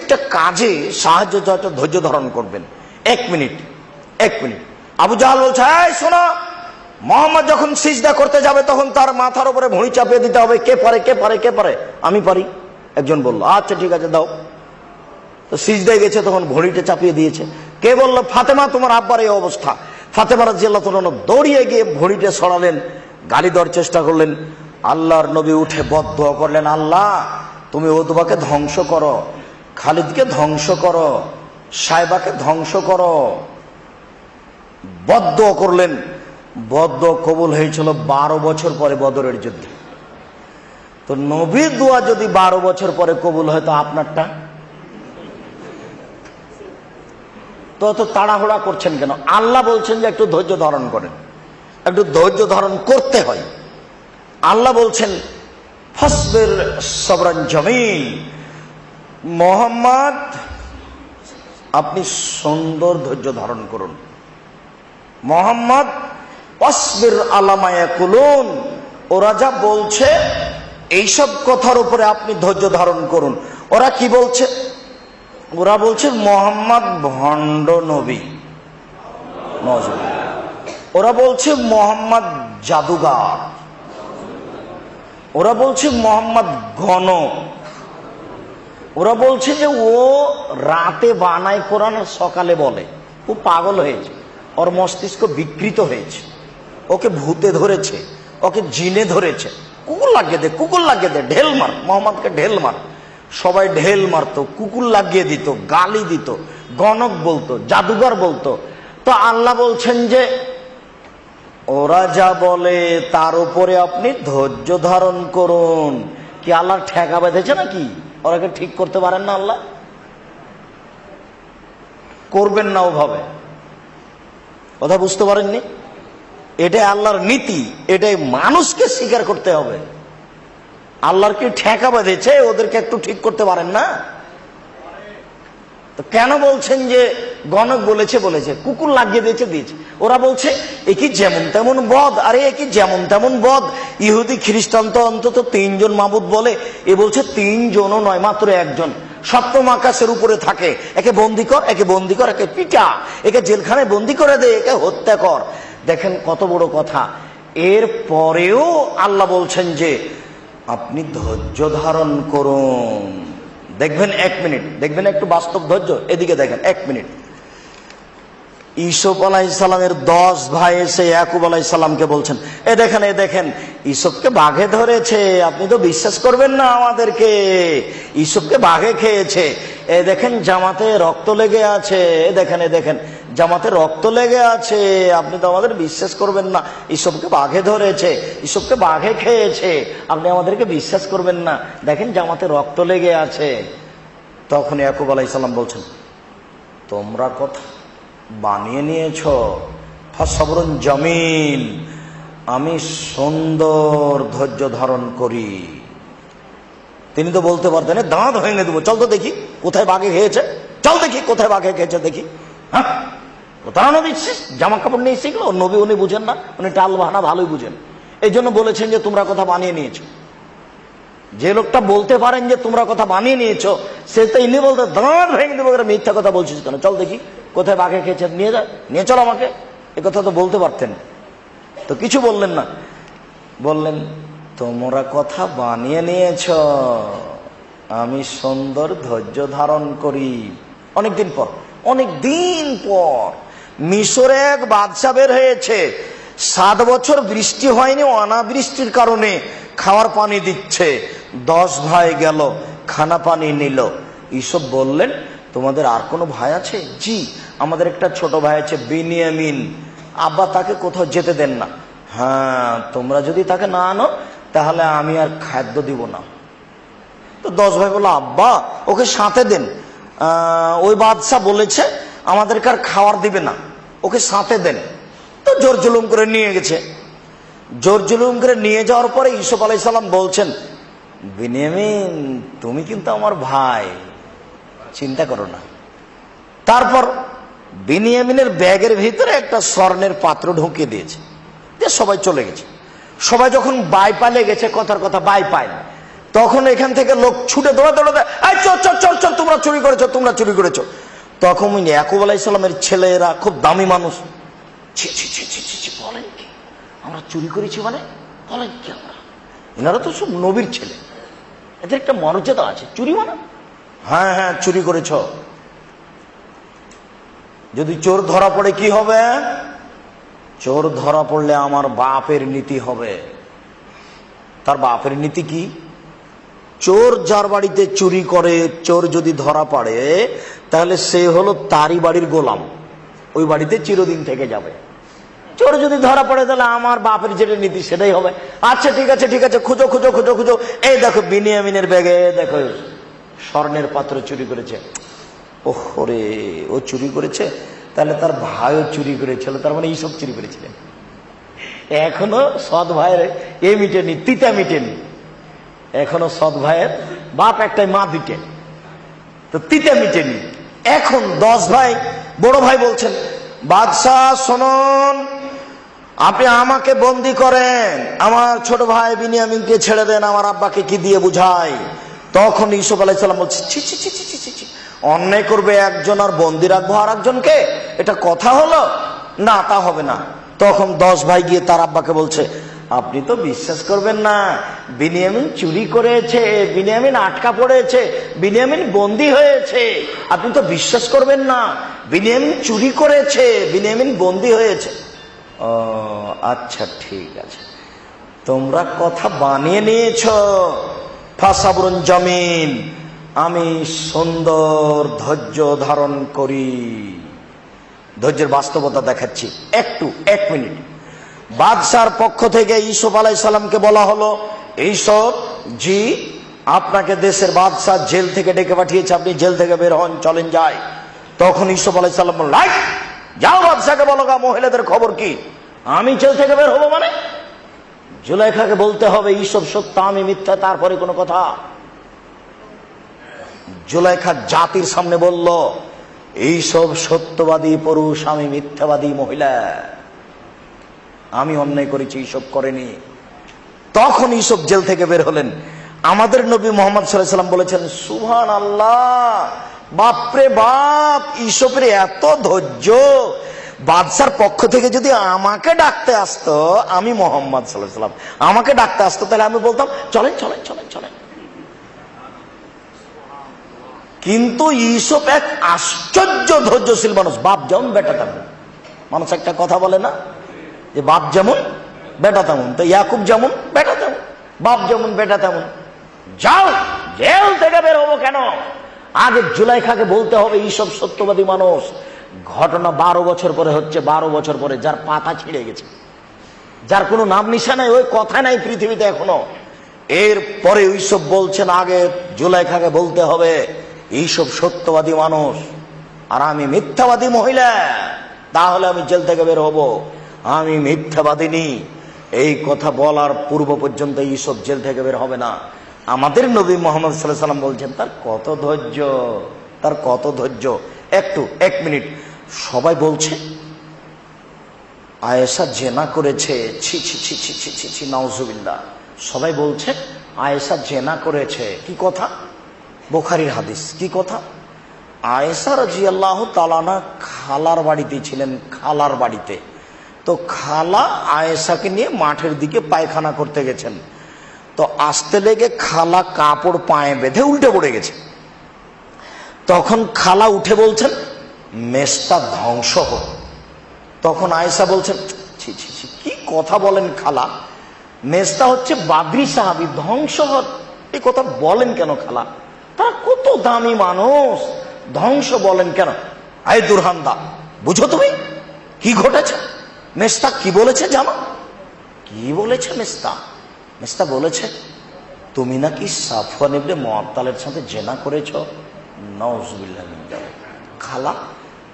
প্রত্যেকটা কাজে সাহায্য চাইতে ধৈর্য ধারণ করবেন। 1 মিনিট। আবু জাহাল বলছে, এই শোনো, মোহাম্মদ যখন সিজদা করতে যাবে তখন তার মাথার উপরে ভুঁড়ি চাপিয়ে দিতে হবে। কে পারে? আমি পারি। একজন বলল, আচ্ছা ঠিক আছে দাও। তো সিজদায় গেছে, তখন ভুঁড়িটা চাপিয়ে দিয়েছে। কে বলল, ফাতেমা, তোমার আব্বার এই অবস্থা। ফাতেমা রাদিয়াল্লাহু তাআলা দৌড়িয়ে গিয়ে ভুঁড়িটা সরালেন, গালি দেওয়ার চেষ্টা করলেন। আল্লাহর নবী উঠে বদদোয়া করলেন, আল্লাহ তুমি উতবাকে ধ্বংস করো, খালিদকে ধ্বংস করো, সাইবাকে ধ্বংস করো। বদদোয়া করলেন। বদদোয়া কবুল হয়েছিল 12 বছর পরে বদরের যুদ্ধে। তো নবীর দোয়া যদি 12 বছর পরে কবুল হয়, তো আপনারটা? তো তাড়াহুড়া করছেন কেন? আল্লাহ বলছেন যে একটু ধৈর্য ধারণ করেন, একটু ধৈর্য ধারণ করতে হয়। আল্লাহ বলছেন ফাসবির সবরান জামিল, মোহাম্মদ আপনি সুন্দর ধৈর্য ধারণ করুন। মোহাম্মদ ওয়াসবির আলা মা ইয়াকুলুন, ওরা যা বলছে এইসব কথার উপরে আপনি ধৈর্য ধারণ করুন। ওরা কি বলছে? ওরা বলছে মোহাম্মদ ভণ্ড নবী, ওরা বলছে মোহাম্মদ জাদুগার, ওরা বলছে মোহাম্মদ গণক, ওরা বলছে যে ও রাতে বানায় কোরআন আর সকালে বলে। ও পাগল হয়েছে, ওর মস্তিষ্ক বিকৃত হয়েছে, ওকে ভূতে ধরেছে, ওকে জিনে ধরেছে। কুকুর লাগিয়ে দে, ঢেল মার, মোহাম্মদকে ঢেল মার। সবাই ঢেল মারতো, কুকুর লাগিয়ে দিত, গালি দিত, গণক বলতো, জাদুঘর বলতো। তো আল্লাহ বলছেন যে ওরা যা বলে তার উপরে আপনি ধৈর্য ধারণ করুন। কি আল্লাহর ঠেকা বেঁধেছে নাকি? ওরাকে ঠিক করতে পারেন না? আল্লাহ করবেন না ওভাবে। কথা বুঝতে পারেননি? এটাই আল্লাহর নীতি, এটাই মানুষকে স্বীকার করতে হবে। আল্লাহর কি ঠেকা বেঁধেছে? ওদেরকে একটু ঠিক করতে পারেন না? তো কেন বলছেন যে গণক বলেছে, কুকুর লাগিয়ে দিয়েছে? ওরা বলছে এ কি যেমন তেমন বদ। আরে এ কি যেমন তেমন বদ? ইহুদি খ্রিস্টান তো অন্তত 3 জন মাবুদ বলে, এ বলছে 3 জনও নয়, মাত্র একজন। সপ্তম আকাশের উপরে থাকে। একে বন্দি কর, একে পিটা, একে জেলখানায় বন্দি করে দে, একে হত্যা কর। দেখেন কত বড় কথা। এর পরেও আল্লাহ বলছেন যে আপনি ধৈর্য ধারণ করুন। দেখবেন 1 মিনিট, দেখবেন একটু বাস্তব ধৈর্য। এদিকে দেখেন 1 মিনিট। ইউসুফ আলাইহিস সালামের 10 ভাই এসে ইয়াকুব আলাইহিস সালামকে বলছেন, এ দেখেন ইউসুফকে বাঘে ধরেছে। আপনি তো বিশ্বাস করবেন না আমাদেরকে, ইউসুফকে বাঘে খেয়েছে। এ দেখেন জামাতে রক্ত লেগে আছে, এ দেখেন জামাতে রক্ত লেগে আছে। আপনি তো আমাদের বিশ্বাস করবেন না, ইউসুফকে বাঘে ধরেছে, ইউসুফকে বাঘে খেয়েছে। আপনি আমাদেরকে বিশ্বাস করবেন না, দেখেন জামাতে রক্ত লেগে আছে। তখন ইয়াকুব আলাইহিস সালাম বলছেন, তোমরা কথা বানিয়ে নিয়েছ। ফাসবরুন জামিল, আমি সুন্দর ধৈর্য ধারণ করি। তিনি তো বলতে পারতেন দাঁত ভেঙে দেবো, চল তো দেখি কোথায় বাঘে খেয়েছে, চল দেখি কোথায় বাঘে খেয়েছে দেখি। হ্যাঁ, প্রতারণা দিচ্ছিস, জামা কাপড় নিয়ে শিখলো। নবী উনি বুঝেন না, উনি টাল বাহানা ভালোই বুঝেন। এই জন্য বলেছেন যে তোমরা কথা বানিয়ে নিয়েছো। যে লোকটা বলতে পারেন যে তোমরা কথা বানিয়ে নিয়েছো, সে তো ইনি বলতে দাঁত ভেঙে দেবো, মিথ্যা কথা বলছিস কেন, চল দেখি কোথায় বাঘে খেয়েছে, নিয়ে চল আমাকে। এ কথা তো বলতে পারতেন। তো কিছু বললেন না, বললেন তোমরা কথা বানিয়ে নিয়েছ, আমি সুন্দর ধৈর্য ধারণ করি। অনেকদিন পর মিশরে এক বাদশা বের হয়েছে। 7 বছর বৃষ্টি হয়নি, অনাবৃষ্টির কারণে খাওয়ার পানি দিচ্ছে। 10 ভাই গেল, খানা পানি নিল। ইউসুফ বললেন, তোমাদের আর কোনো ভাই আছে? জি, আমাদের একটা ছোট ভাই আছে বিনিয়ামিন, আব্বা তাকে কোথাও যেতে দেন না। হ্যাঁ, তোমরা যদি তাকে না আনো তাহলে আমি আর খাদ্য দিব না। তো 10 ভাই বলল, আব্বা ওকে সাথে দেন, ওই বাদশা বলেছে আমাদেরকে আর খাওয়ার দিবে না, ওকে সাথে দেন। তো জোর জুলুম করে নিয়ে গেছে। জোর জুলুম করে নিয়ে যাওয়ার পরে ইউসুফ আলাইহিস সালাম বলছেন, বিনিয়ামিন তুমি কিন্তু আমার ভাই, চিন্তা করো না। তারপর বিনিয়ামিনের ব্যাগের ভিতরে একটা স্বর্ণের পাত্র ঢুকিয়ে দিয়েছে, দিয়ে সবাই চলে গেছে। সবাই যখন বাই পালে গেছে, কথার কথা বাই পায়, তখন এখান থেকে লোক ছুটে দৌড়াতে, চল চল চল চল তোমরা চুরি করেছো, তোমরা চুরি করেছো। তখন ইয়াকুব আলাইহিস সালামের ছেলেরা খুব দামি মানুষ, ছি ছি ছি ছি ছি, বলেন কি আমরা চুরি করেছি, মানে বলেন কি আমরা, এনারা তো সব নবীর ছেলে, এদের একটা মর্যাদা আছে, চুরি মানে হ্যাঁ হ্যাঁ চুরি করেছ। যদি চোর ধরা পড়ে কি হবে? চোর ধরা পড়লে আমার বাপের নীতি হবে। তার বাপের নীতি কি? চোর যার বাড়িতে চুরি করে, চোর যদি ধরা পড়ে তাহলে সে হলো তারই বাড়ির গোলাম, ওই বাড়িতে চিরদিন থেকে যাবে। চোর যদি ধরা পড়ে তাহলে আমার বাপের যেটা নীতি সেটাই হবে। আচ্ছা ঠিক আছে ঠিক আছে, খুঁজো খুঁজো খুঁজো খুঁজো, এই দেখো বিনিয়ামিনের ব্যাগে দেখো স্বর্ণের পাত্র চুরি করেছে। ওরে, ও চুরি করেছে, তাহলে তার ভাইও চুরি করেছিল, তার মানে এইসব চুরি করেছিলেন। এখনো সৎ ভাইয়ের এ মিটেনি, তিতা মিটেনি, এখনো সৎ ভাইয়ের বাপ একটাই মা দুইটে, তো তিতা মিটেনি। এখন 10 ভাই, বড় ভাই বলছেন, বাদশাহ শুনুন, আপনি আমাকে বন্দি করেন, আমার ছোট ভাই বিনিয়ামিনকে ছেড়ে দেন, আমার আব্বাকে কি দিয়ে বুঝাই। তখন ইউসুফ আলাইহিস সালাম বলছে, ছি ছি ছি ছি ছি ছি, অন্যায় করবে একজন আর বন্দি রাখবো আর একজনকে, এটা কথা হলো না, তা হবে না। তখন 10 ভাই গিয়ে তার আব্বাকে বলছে, আপনি তো বিশ্বাস করবেন না, বিনিয়ামিন চুরি করেছে, বিনিয়ামিন আটকা পড়েছে, বিনিয়ামিন বন্দি হয়েছে, আপনি তো বিশ্বাস করবেন না, বিনিয়ামিন চুরি করেছে, বিনিয়ামিন বন্দি হয়েছে। ও আচ্ছা ঠিক আছে, তোমরা কথা বানিয়ে নিয়েছ, ফাসাবরুন জামিন, আমি সুন্দর ধৈর্য ধারণ করি, ধৈর্যের বাস্তবতা দেখাচ্ছি। এক মিনিট। বাদশার পক্ষ থেকে ইউসুফ আলাইহিস সালামকে বলা হলো, ইউসুফ জি, আপনাকে দেশের বাদশা জেল থেকে ডেকে পাঠিয়েছে, আপনি জেল থেকে বের হন, চলেন যাই। তখন ইউসুফ আলাইহিস সালাম বললেন, যাও বাদশাকে বলো গা, মহিলাদের খবর কি, আমি জেল থেকে বের হবো মানে? জুলাইখাকে বলতে হবে ইউসুফ সত্য, আমি মিথ্যা, তারপরে কোনো কথা। জুলাইখা জাতির সামনে বলল, এইসব সত্যবাদী পুরুষ, আমি মিথ্যাবাদী মহিলা, আমি অন্যায় করেছি, এইসব করেনি। তখন ইউসুফ জেল থেকে বের হলেন। আমাদের নবী মুহাম্মদ সাল্লাল্লাহু আলাইহি ওয়াসাল্লাম বলেছেন, সুবহানাল্লাহ, বাপরে বাপ, ইউসুফের এত ধৈর্য, বাদশার পক্ষ থেকে যদি আমাকে ডাকতে আসতো, আমি মুহাম্মদ সাল্লাল্লাহু আলাইহি ওয়াসাল্লাম আমাকে ডাকতে আসতো, তাহলে আমি বলতাম চলেন চলেন চলেন চলেন। কিন্তু ইউসুফ এক আশ্চর্য ধৈর্যশীল মানুষ, বাপ যেমন বেটা তেমন। মানুষ একটা কথা বলে না যে বাপ যেমন বেটা তেমন, তো ইয়াকুব যেমন বেটা তেমন, বাপ যেমন বেটা তেমন। যাও, জেল থেকে বের হবো কেন, আগে জুলাইখাকে বলতে হবে ইউসুফ সত্যবাদী মানুষ। ঘটনা 12 বছর পরে হচ্ছে, 12 বছর পরে, যার পাতা ছিঁড়ে গেছে, যার কোনো নাম নিশানা নাই, ওই কথা নাই পৃথিবীতে এখনো। এরপরে ইউসুফ বলছেন, আগে জুলাইখাকে বলতে হবে ইউসুফ সত্যবাদী মানুষ আর আমি মিথ্যাবাদী মহিলা, তাহলে আমি জেল থেকে বের হব, আমি মিথ্যাবাদিনী। এই কথা বলার পূর্ব পর্যন্ত ইউসুফ জেল থেকে বের হবে না। আমাদের নবী মুহাম্মদ সাল্লাল্লাহু আলাইহি ওয়াসাল্লাম বলছেন, তার কত ধৈর্য, তার কত ধৈর্য। এক মিনিট। সবাই বলছে আয়েশা জেনা করেছে, ছি ছি ছি ছি ছি ছি ছি, নাউজুবিল্লাহ। সবাই বলছে আয়েশা জেনা করেছে, কি কথা? বুখারীর হাদিস, কি কথা? আয়েশা রাদিয়াল্লাহু তাআলা আনহা খালার বাড়িতে ছিলেন, খালার বাড়িতে। তো খালা আয়েশাকে নিয়ে মাঠের দিকে পায়খানা করতে গেছেন, তো আসতে লেগে খালা কাপড় পায়ে বেঁধে উল্টে পড়ে গেছে। তখন খালা উঠে বলছেন, মেষটা ধ্বংস হোক। তখন আয়েশা বলছেন, ছি ছি ছি, কি কথা বলেন খালা, মেষটা হচ্ছে বাদরি সাহাবী, ধ্বংস হোক এই কথা বলেন কেন খালা, তারা কত দামি মানুষ, ধ্বংস বলেন কেন? আয় দুরহান্দা, বুঝো তুমি কি ঘটেছে? মেষটা কি বলেছে জানো? কি বলেছে মেষটা? মেষটা বলেছে, তুমি নাকি সাফওয়ান ইবনে মুআত্তালের সাথে জেনা করেছ। নাউজুবিল্লাহ মিন যালিক। খালা,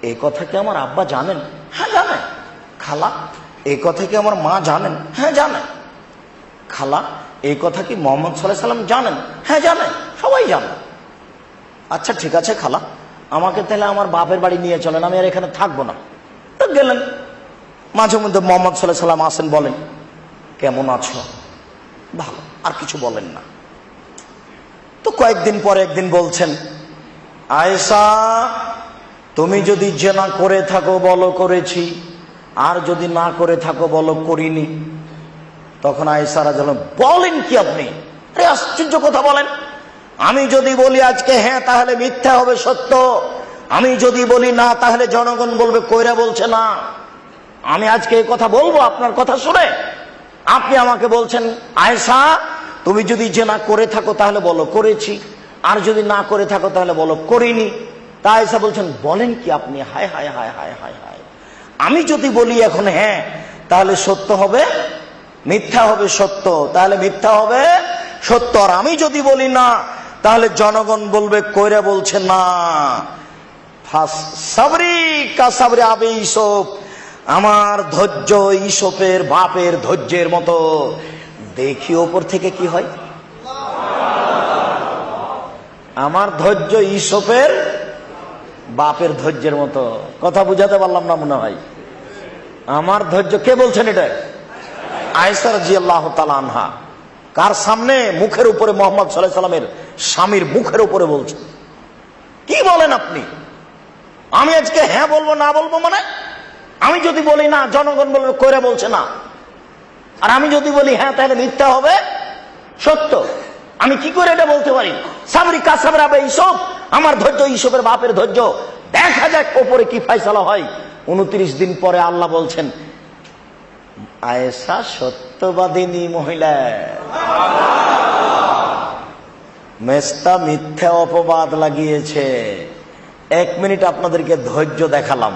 এই কথা কি আমার আব্বা জানেন? হ্যাঁ জানেন। খালা, এই কথা কি আমার মা জানেন? হ্যাঁ জানেন। খালা, এই কথা কি মুহাম্মদ সাল্লাল্লাহু আলাইহি ওয়াসাল্লাম জানেন? হ্যাঁ জানেন, সবাই জানেন। আচ্ছা ঠিক আছে খালা, আমাকে তাহলে আমার বাপের বাড়ি নিয়ে চলেন, আমি আর এখানে থাকবো না। তো গেলেন। মাঝে মধ্যে মুহাম্মদ সাল্লাল্লাহু আলাইহি ওয়াসাল্লাম আসেন, বলেন কেমন আছো? ভালো, আর কিছু বলেন না। তো কয়েকদিন পরে একদিন বলছেন, আয়েশা, তুমি যদি জেনা করে থাকো বলো করেছি, আর যদি না করে থাকো বলো করিনি। তখন আয়েশা রাদিয়াল্লাহু আনহা বলেন কি আপনি, আরে আশ্চর্য কথা বলেন। আমি যদি বলি আজকে হ্যাঁ তাহলে মিথ্যা হবে সত্য, আমি যদি বলি না তাহলে জনগণ বলবে কইরা বলছে না। আমি আজকে এই কথা বলবো আপনার কথা শুনে? আপনি আমাকে বলছেন আয়েশা তুমি যদি জেনা করে থাকো তাহলে বলো করেছি, আর যদি না করে থাকো তাহলে বলো করিনি। তা আয়েশা বলছেন বলেন কি আপনি, হায় হায় হায় হায় হায় হায়, আমি যদি বলি এখন হ্যাঁ তাহলে সত্য হবে, মিথ্যা হবে সত্য, তাহলে মিথ্যা হবে সত্য, আর আমি যদি বলি না তাহলে জনগণ বলবে কইরা বলছে না। সাবরি কা সাবরি আবি ইউসুফ, আমার ধৈর্য ইউসুফের বাপের ধৈর্যের মতো। দেখি ওপর থেকে কি হয়। আমার ধৈর্য ইউসুফের বাপের ধৈর্যের মতো। কথা বুঝাতে পারলাম না মনে হয়। আমার ধৈর্য, কে বলছেন এটা? আয়েশা রাদিয়াল্লাহু তাআলা আনহা। কার সামনে? মুখের উপরে, মুহাম্মদ সাল্লাল্লাহু আলাইহি সাল্লামের স্বামীর মুখের উপরে বলছেন। কি বলেন আপনি? আমি আজকে হ্যাঁ বলবো না বলবো মানে? আমি যদি বলি না জনগণ বলবে কইরা বলছে না, আর আমি যদি বলি হ্যাঁ তাহলে মিথ্যা হবে সত্য। আমি কি করে এটা বলতে পারি? সাবরি কা সাবরি আবি ইউসুফ, আমার ধৈর্য ইউসুফের বাপের ধৈর্য। দেখা যাক ওপরে কি ফয়সালা হয়। 29 দিন পরে আল্লাহ বলছেন আয়েশা সত্যবাদিনী মহিলা, মেস্তা মিথ্যা অপবাদ লাগিয়েছে। 1 মিনিট আপনাদেরকে ধৈর্য দেখালাম।